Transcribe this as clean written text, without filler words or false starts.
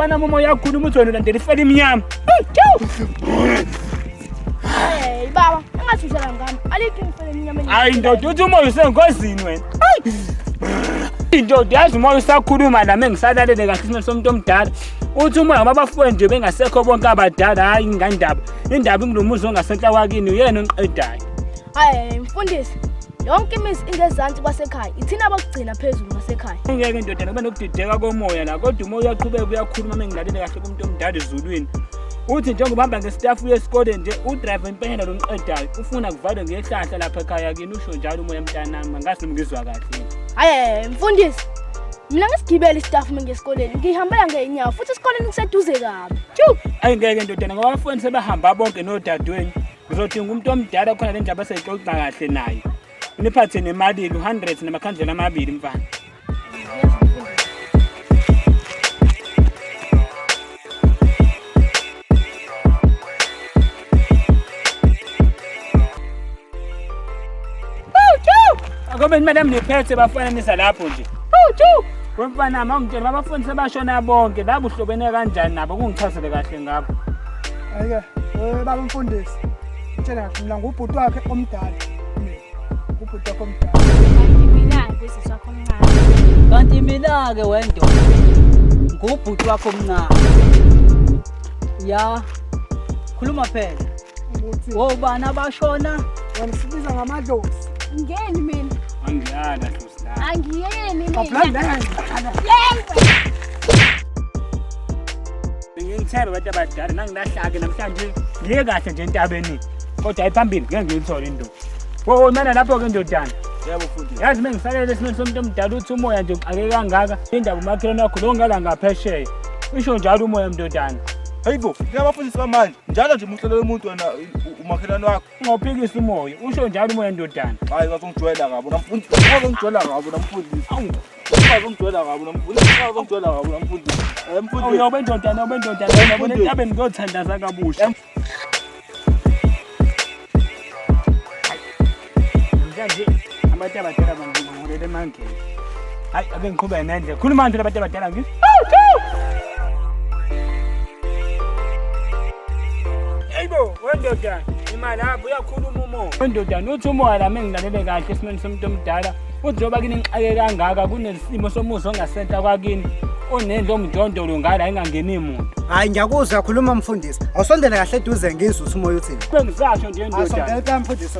mfana umoya yakhuluma uthi wena ulandela ifele imnyama. Hey baba, engathusela ngami. Alikho ifele emnyameni. Hayi ndoda uthi umoya usengozini wena. Indoda yazi umoya usakhuluma nami engisalalele kahle isimilo somuntu omdala. Uthi umoya abafweni nje bengasekho bonke abadala hayi ngandaba. Indaba ingilumuzi ongasenhla kwakini uyena onqedayo. Hayi mfundisi. Yonke imizi ingezansi kwasekhaya. Ithina abakugcina phezulu ngasekhaya. Ngeke indoda ngoba nokudideka komoya la kodwa umoya uyaqhubeka uyakhuluma mengilalele kahle kumuntu omdala ezulwini. Uthi njengoba uhamba ngestaff uyesikoleni nje udrive impela lo nqedayo ufuna kuvalwe ngehlahla lapha ekhaya kini usho njalo umoya mntanami ngasi ngizwa kahle. Hayi mfundisi. Mina ngisigibela istaff ngesikoleni. Ngihambela ngeenyawo futhi esikoleni kuseduze kabi. Hayi ngeke indoda ngoba abafuni sebehamba bonke nodadweni. Ngizodinga umuntu omdala khona le ndaba seyixoxa kahle naye. Niphathe nemali 100 namakhandlela amabili mfana. Akobe imali niphethe bafananisa lapho nje. Wemfana mangitshela abafundi sebashona bonke labo uhlobene kanjani nabo kungichazele kahle ngabo. Ayike, baba mfundisi. Ngitshela mina ngubhuti wakhe omdala. Ubhuti wakhe omdala. Kanti mina ke wendo. Ngubhuti wakho omncane. Ya. Khuluma phela. Uthi Wobani abashona? wena sibiza ngamadlozi. Ngeni mina. Angiyala Dlosila. Angiyeni mina. Ablanda. Ngithemba abantu abadala nangilahlake namhlanje ngiye kahle nje entabeni. Kodwa ayiphambili ngeke ngiyithole into. Mina lapho ke ndodana. Yebo mfundisi. Yazi mengisalele isimilo somuntu omdala uthi umoya nje ake kangaka indaba umakhelwane wakho lo ngala ngaphesheya. Usho njalo umoya mndodana. Hayibo, ngiyabafundisa kamanje. Njalo nje umhlelo womuntu wena umakhelwane wakho. Ungaphikisa umoya. Usho njalo umoya ndodana. Hayi ngizongijwayela ngabo namfundisi. Ngizongijwayela ngabo namfundisi. Ngizongijwayela ngabo namfundisi. Ngizongijwayela ngabo namfundisi. Mfundisi. Uyobe ndodana, ube ndodana. Ngiyabona entabeni ngiyothandaza kabusha. Manje abantu abadala bangivulele mangeke. Hayi ake ngiqhubeke nendle. Khuluma manje abantu abadala ngithi. Hayibo, wendodana, imali lapho uyakhuluma umoya. Wendodana uthi umoya la mengilalele kahle esimeni somuntu omdala. Uthi njoba kini ngixake kangaka kunesimo somuzi ongasenta kwakini. Onendlo omjondolo ngala ingangeni imuntu. Hayi ngiyakuzwa khuluma mfundisi. Awusondele kahle eduze ngizwe umoya uthini. Bengisasho nje Asondele ndodana. pha mfundisi.